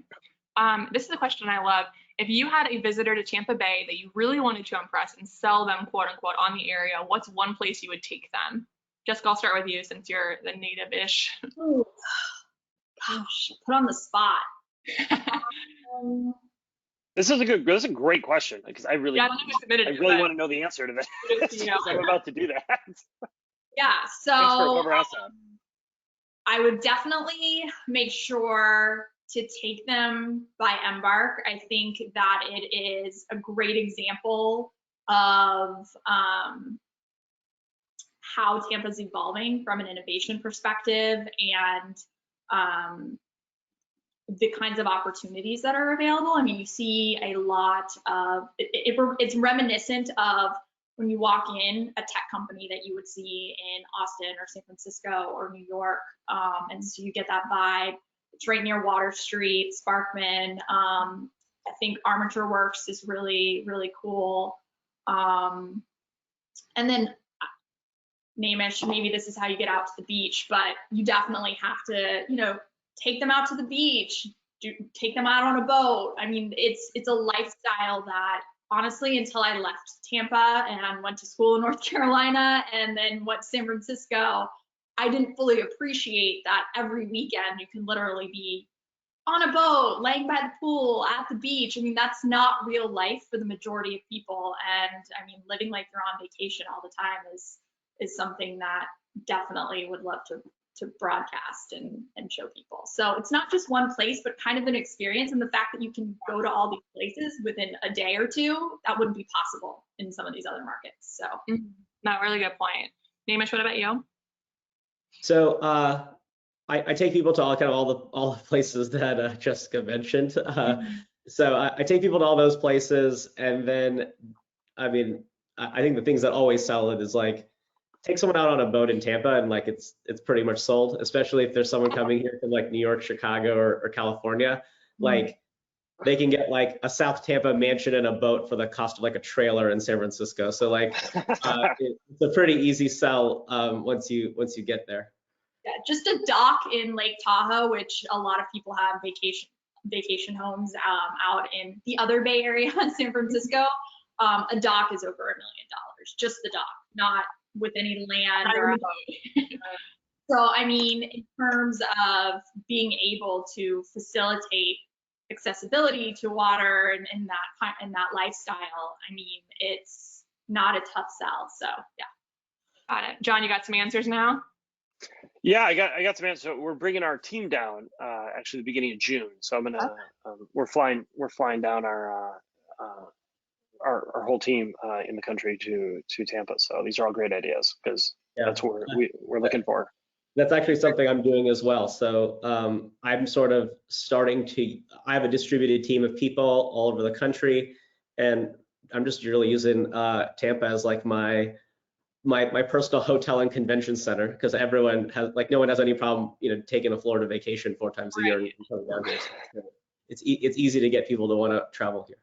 This is a question I love. If you had a visitor to Tampa Bay that you really wanted to impress and sell them, quote unquote, on the area, what's one place you would take them? Jessica, I'll start with you since you're the native-ish. Ooh, gosh, put on the spot. This is a great question because I really want to know the answer to that. You know. I'm about to do that. Yeah, so Thanks for whoever asked that. I would definitely make sure to take them by Embark. I think that it is a great example of how Tampa's evolving from an innovation perspective and the kinds of opportunities that are available. I mean, you see a lot of, it's reminiscent of when you walk in a tech company that you would see in Austin or San Francisco or New York. And so you get that vibe. It's right near Water Street, Sparkman. I think Armature Works is really, really cool. And then Naimish, maybe this is how you get out to the beach, but you definitely have to, you know, take them out to the beach, take them out on a boat. I mean, it's a lifestyle that honestly, until I left Tampa and went to school in North Carolina and then went to San Francisco, I didn't fully appreciate that every weekend you can literally be on a boat, laying by the pool, at the beach. I mean, that's not real life for the majority of people. And I mean, living like you're on vacation all the time is something that definitely would love to broadcast and show people. So it's not just one place, but kind of an experience. And the fact that you can go to all these places within a day or two, that wouldn't be possible in some of these other markets. So Not really good point. Naimish, what about you? So I take people to all the places that Jessica mentioned. So I take people to all those places, and then I mean I think the things that always sell it is like take someone out on a boat in Tampa and like it's pretty much sold, especially if there's someone coming here from like New York, Chicago, or California. Like they can get like a South Tampa mansion and a boat for the cost of like a trailer in San Francisco. So like it's a pretty easy sell once you get there. Yeah, just a dock in Lake Tahoe, which a lot of people have vacation homes out in the other Bay Area in San Francisco. A dock is over $1 million, just the dock, not with any land or a boat. So I mean, in terms of being able to facilitate accessibility to water and that lifestyle, I mean, it's not a tough sell. So yeah. Got it. John, you got some answers now? Yeah, I got some answers. So we're bringing our team down actually the beginning of June. So I'm gonna we're flying down our whole team in the country to Tampa. So these are all great ideas because that's what we're looking for. That's actually something I'm doing as well. So I'm sort of I have a distributed team of people all over the country, and I'm just really using Tampa as like my personal hotel and convention center, because everyone has, like, no one has any problem, taking a Florida vacation 4 times a year and coming down here. So it's easy to get people to want to travel here.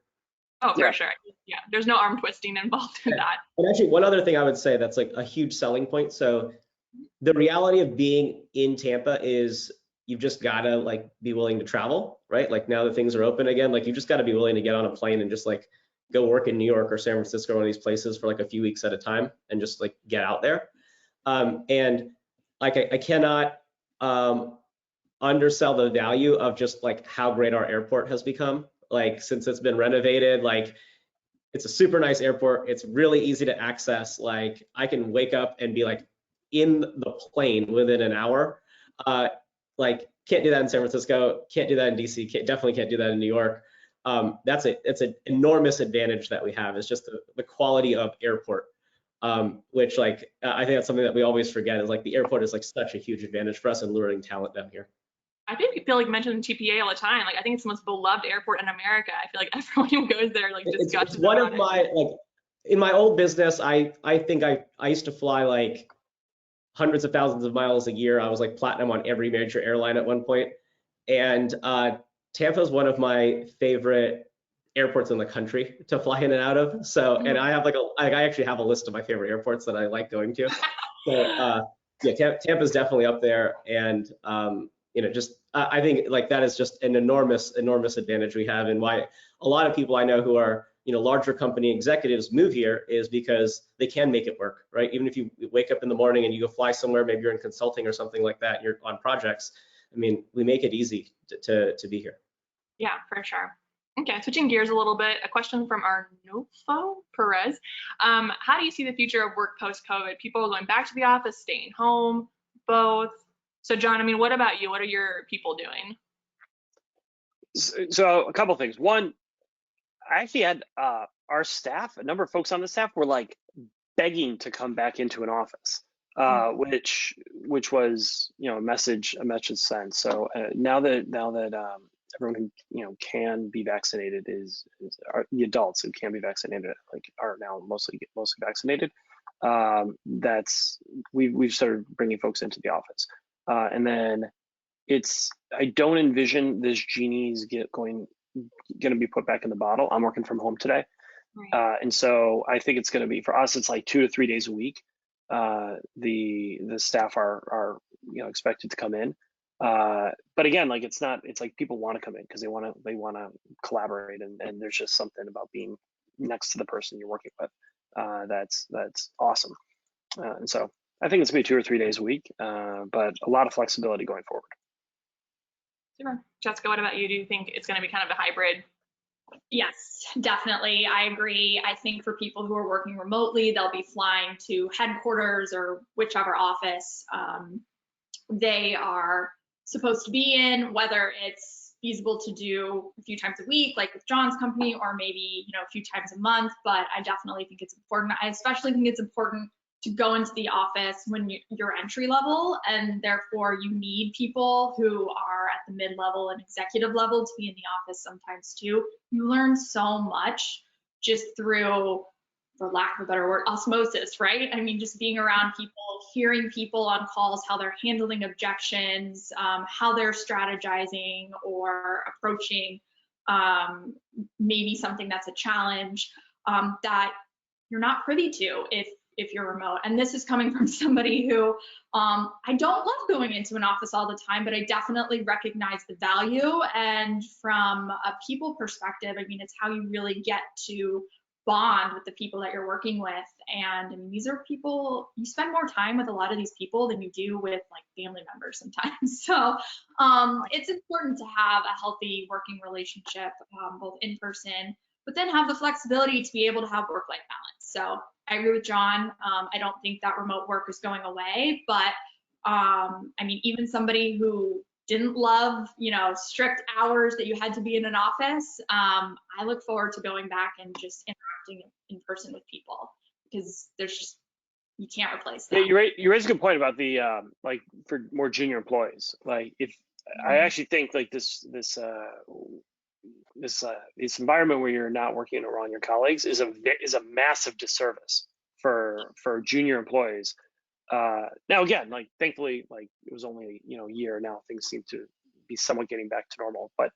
Oh, for sure. Yeah, there's no arm twisting involved in that. And actually, one other thing I would say that's like a huge selling point. So the reality of being in Tampa is you've just gotta like be willing to travel, right? Like now that things are open again, like you just gotta be willing to get on a plane and just like go work in New York or San Francisco, one of these places for like a few weeks at a time and just like get out there. And like I cannot undersell the value of just like how great our airport has become. Like since it's been renovated, like it's a super nice airport. It's really easy to access. Like I can wake up and be like in the plane within an hour. Like can't do that in San Francisco, can't do that in DC, definitely can't do that in New York. It's an enormous advantage that we have. It's just the quality of airport, which like I think that's something that we always forget, is like the airport is like such a huge advantage for us in luring talent down here. I think feel like mentioned TPA all the time. Like I think it's the most beloved airport in America. I feel like everyone who goes there like just it's one of my like in my old business. I think I used to fly like hundreds of thousands of miles a year. I was like platinum on every major airline at one point, and Tampa is one of my favorite airports in the country to fly in and out of. So, and I have like I actually have a list of my favorite airports that I like going to. So yeah, Tampa's definitely up there, and just I think like that is just an enormous advantage we have, and why a lot of people I know who are larger company executives move here is because they can make it work, right? Even if you wake up in the morning and you go fly somewhere, maybe you're in consulting or something like that, you're on projects. I mean, we make it easy to be here. Yeah, for sure. Okay, switching gears a little bit, a question from Arnulfo Perez. How do you see the future of work post-COVID? People going back to the office, staying home, both? So John, I mean, what about you? What are your people doing? So a couple of things. One, I actually had our staff, a number of folks on the staff were like begging to come back into an office, which was a message sent. So now that everyone who can be vaccinated are the adults who can be vaccinated, like are now mostly vaccinated. We've started bringing folks into the office, and then I don't envision this genie's going to be put back in the bottle. I'm working from home today, and so I think it's going to be, for us, it's like 2 to 3 days a week. The staff are expected to come in, but again, like it's like people want to come in because they want to collaborate, and there's just something about being next to the person you're working with that's awesome, and so I think it's going to be 2 or 3 days a week, but a lot of flexibility going forward. Super. Jessica, what about you? Do you think it's going to be kind of a hybrid? Yes, definitely. I agree. I think for people who are working remotely, they'll be flying to headquarters or whichever office they are supposed to be in, whether it's feasible to do a few times a week, like with John's company, or maybe, a few times a month. But I definitely think it's important. I especially think it's important to go into the office when you're entry level, and therefore you need people who are at the mid-level and executive level to be in the office sometimes too. You learn so much just through, for lack of a better word, osmosis, right? I mean, just being around people, hearing people on calls, how they're handling objections, how they're strategizing or approaching maybe something that's a challenge that you're not privy to if you're remote. And this is coming from somebody who I don't love going into an office all the time, but I definitely recognize the value. And from a people perspective, I mean, it's how you really get to bond with the people that you're working with. And I mean, these are people, you spend more time with a lot of these people than you do with like family members sometimes. So it's important to have a healthy working relationship, both in person, but then have the flexibility to be able to have work-life balance. So I agree with John. I don't think that remote work is going away, but I mean, even somebody who didn't love, strict hours that you had to be in an office, I look forward to going back and just interacting in person with people, because you can't replace that. Yeah, you raise a good point about the like for more junior employees. Like if I actually think like this environment where you're not working around your colleagues is a massive disservice for junior employees. Now again, like thankfully, like it was only a year now, things seem to be somewhat getting back to normal. But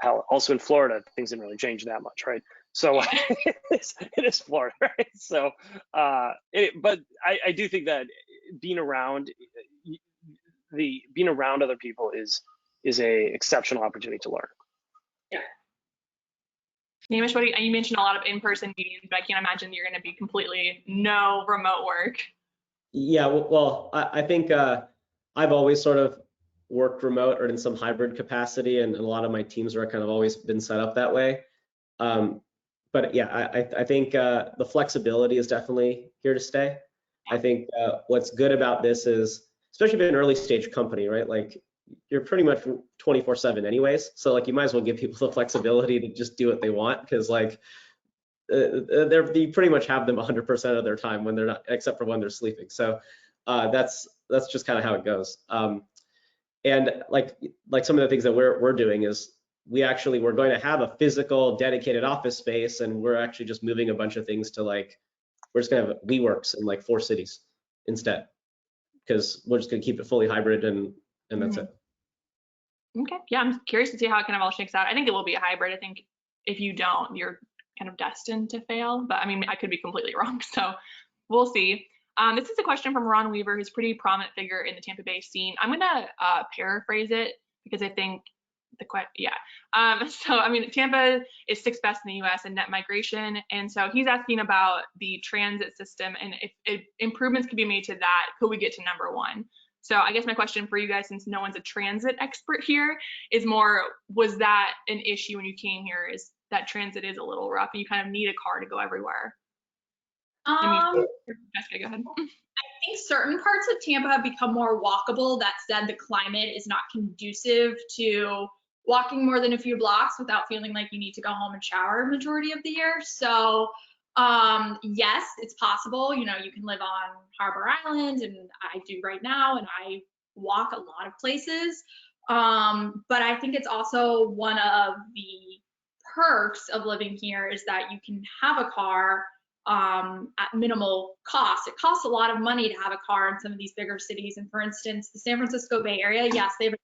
hell, also in Florida, things didn't really change that much, right? So it is Florida, right? So, but I do think that being around other people is a exceptional opportunity to learn. Yeah. Naimish, you mentioned a lot of in-person meetings, but I can't imagine you're going to be completely no remote work. Yeah, well, I think I've always sort of worked remote or in some hybrid capacity, and a lot of my teams are kind of always been set up that way. But yeah, I think the flexibility is definitely here to stay. I think what's good about this is, especially if you're an early stage company, right? Like you're pretty much 24/7 anyways. So like you might as well give people the flexibility to just do what they want, because like you pretty much have them 100% of their time when they're not, except for when they're sleeping. So that's just kind of how it goes. And like some of the things that we're doing is we're going to have a physical dedicated office space, and we're actually just moving a bunch of things to we're just gonna have WeWorks in like 4 cities instead, because we're just gonna keep it fully hybrid, and that's it. Okay, yeah, I'm curious to see how it kind of all shakes out. I think it will be a hybrid. I think if you don't, you're kind of destined to fail, but I mean, I could be completely wrong, so we'll see. This is a question from Ron Weaver, who's a pretty prominent figure in the Tampa Bay scene. I'm gonna paraphrase it because I think so I mean, Tampa is 6th best in the US in net migration, and so he's asking about the transit system, and if improvements could be made to that, could we get to number 1? So I guess my question for you guys, since no one's a transit expert here, is more, was that an issue when you came here? Is that transit is a little rough and you kind of need a car to go everywhere? Jessica, go ahead. I think certain parts of Tampa have become more walkable. That said, the climate is not conducive to walking more than a few blocks without feeling like you need to go home and shower majority of the year. So yes, it's possible. You can live on Harbor Island, and I do right now, and I walk a lot of places. But I think it's also one of the perks of living here is that you can have a car at minimal cost. It costs a lot of money to have a car in some of these bigger cities. And for instance, the San Francisco Bay Area, yes, they have a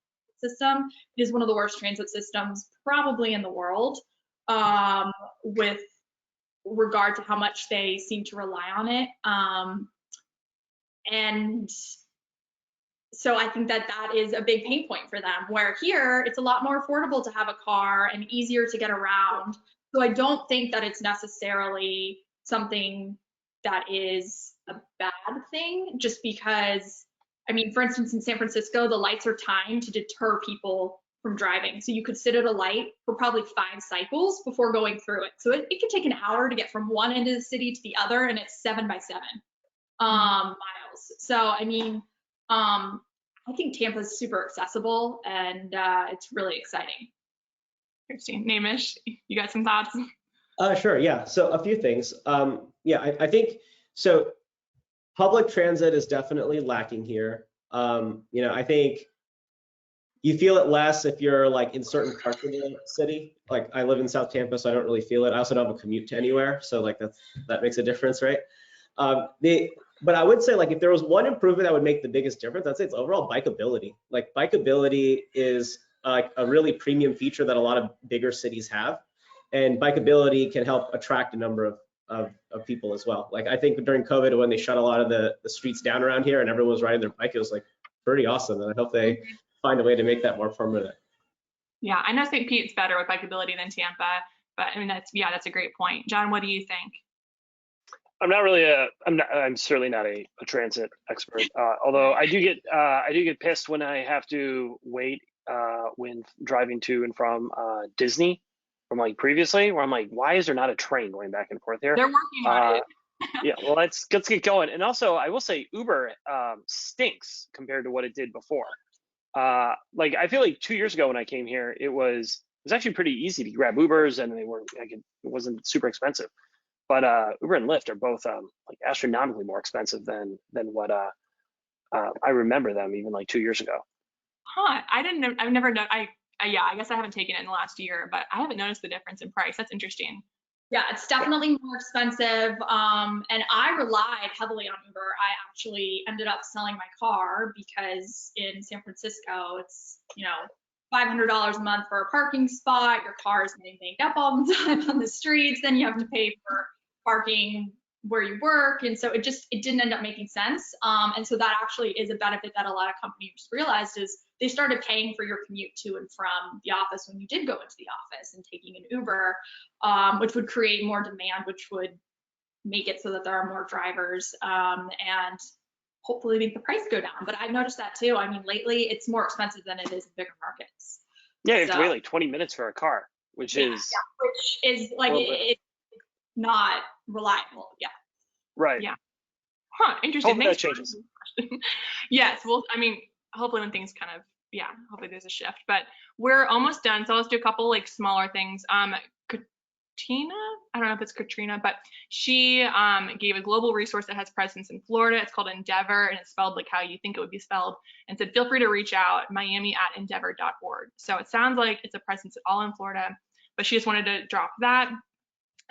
system. It is one of the worst transit systems probably in the world, with regard to how much they seem to rely on it. And so I think that is a big pain point for them, where here it's a lot more affordable to have a car and easier to get around. So I don't think that it's necessarily something that is a bad thing, just because, I mean, for instance, in San Francisco, the lights are timed to deter people from driving. So you could sit at a light for probably 5 cycles before going through it. So it could take an hour to get from one end of the city to the other, and it's 7 by 7 miles. So, I mean, I think Tampa is super accessible, and it's really exciting. Christine, Naimish, you got some thoughts? Sure, yeah. So a few things. Yeah, I think so. Public transit is definitely lacking here. I think you feel it less if you're like in certain parts of the city. Like I live in South Tampa, so I don't really feel it. I also don't have a commute to anywhere, so like that makes a difference, right? But I would say like if there was one improvement that would make the biggest difference, I'd say it's overall bikeability. Like bikeability is like a really premium feature that a lot of bigger cities have. And bikeability can help attract a number of people as well. Like I think during COVID, when they shut a lot of the streets down around here and everyone was riding their bike, it was like pretty awesome. And I hope they find a way to make that more permanent. Yeah, I know St. Pete's better with bikeability than Tampa, but I mean that's a great point. John, what do you think? I'm certainly not a transit expert. Although I do get pissed when I have to wait when driving to and from Disney. From like previously, where I'm like, why is there not a train going back and forth here? They're working on it. Yeah, well, let's get going. And also, I will say Uber stinks compared to what it did before. Like I feel like 2 years ago when I came here, it was actually pretty easy to grab Ubers, and they weren't like it wasn't super expensive. But Uber and Lyft are both like astronomically more expensive than what I remember them even like 2 years ago. Huh, I've never known, yeah, I guess I haven't taken it in the last year, but I haven't noticed the difference in price. That's interesting. Yeah, it's definitely more expensive. And I relied heavily on Uber. I actually ended up selling my car because in San Francisco, it's, $500 a month for a parking spot. Your car is getting banged up all the time on the streets. Then you have to pay for parking where you work. And so it didn't end up making sense. And so that actually is a benefit that a lot of companies realized is they started paying for your commute to and from the office when you did go into the office and taking an Uber, which would create more demand, which would make it so that there are more drivers and hopefully make the price go down. But I've noticed that too. I mean, lately it's more expensive than it is in bigger markets. Yeah, you have to wait like 20 minutes for a car, which is like it's not reliable. Yeah. Right. Yeah. Huh. Interesting. Hopefully that changes. Yes. Well, I mean, hopefully when things kind of, hopefully there's a shift, but we're almost done. So let's do a couple like smaller things. Katina, I don't know if it's Katrina, but she gave a global resource that has presence in Florida. It's called Endeavor, and it's spelled like how you think it would be spelled, and said, feel free to reach out, miami@endeavor.org. So it sounds like it's a presence all in Florida, but she just wanted to drop that.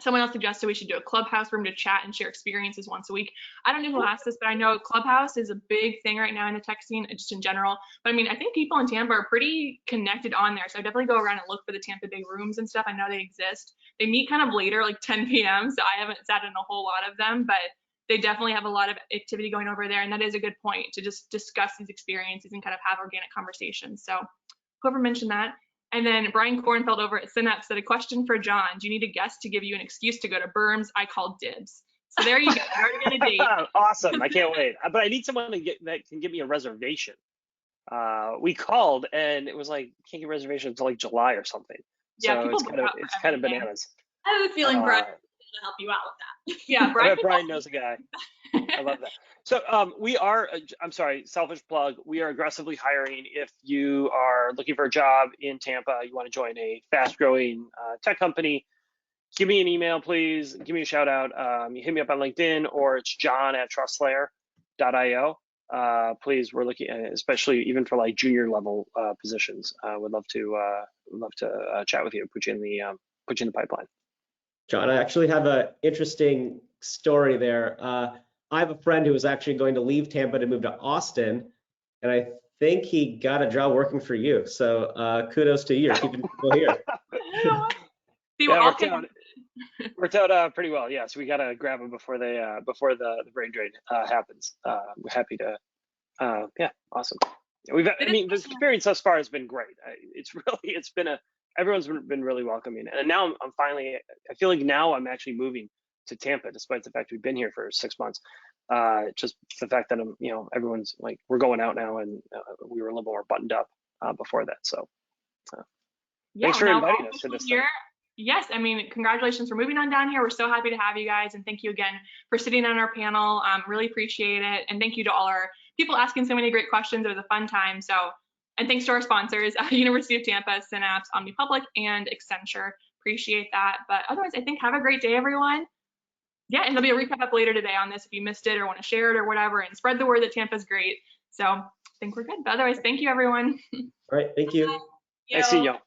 Someone else suggested we should do a Clubhouse room to chat and share experiences once a week. I don't know who asked this, but I know Clubhouse is a big thing right now in the tech scene, just in general. But I mean, I think people in Tampa are pretty connected on there. So I definitely go around and look for the Tampa Bay rooms and stuff. I know they exist. They meet kind of later, like 10 p.m. So I haven't sat in a whole lot of them, but they definitely have a lot of activity going over there. And that is a good point to just discuss these experiences and kind of have organic conversations. So whoever mentioned that. And then Brian Kornfeld over at Synapse said, a question for John. Do you need a guest to give you an excuse to go to Berms? I called dibs. So there you go. I already got a date. Awesome. I can't wait. But I need someone that can give me a reservation. We called and it was like, can't get a reservation until like July or something. Yeah, so it's kind of bananas. I have a feeling Brian will help you out with that. Yeah, Brian knows a guy. I love that. So we are, I'm sorry, selfish plug, we are aggressively hiring. If you are looking for a job in Tampa, you want to join a fast growing tech company, give me an email, please. Give me a shout out. You hit me up on LinkedIn or it's john@TrustLayer.io. Please, we're looking, especially even for like junior level positions. Would love to chat with you, put you in the pipeline. John, I actually have an interesting story there. I have a friend who was actually going to leave Tampa to move to Austin, and I think he got a job working for you. So kudos to you. You're keeping people here. Worked out pretty well. Yeah, so we gotta grab them before the brain drain happens. We're happy to. Awesome. The experience thus far has been great. Everyone's been really welcoming, and now I'm finally. I feel like now I'm actually moving to Tampa, despite the fact we've been here for 6 months. Just the fact that everyone's like, we're going out now, and we were a little more buttoned up before that. So, thanks for inviting us to this thing. Yes, I mean, congratulations for moving on down here. We're so happy to have you guys, and thank you again for sitting on our panel. Really appreciate it, and thank you to all our people asking so many great questions. It was a fun time. So, and thanks to our sponsors, University of Tampa, Synapse, OmniPublic, and Accenture. Appreciate that. But otherwise, I think have a great day, everyone. Yeah, and there'll be a recap up later today on this if you missed it or want to share it or whatever, and spread the word that Tampa's great. So I think we're good. But otherwise, thank you, everyone. All right, thank you. I see y'all.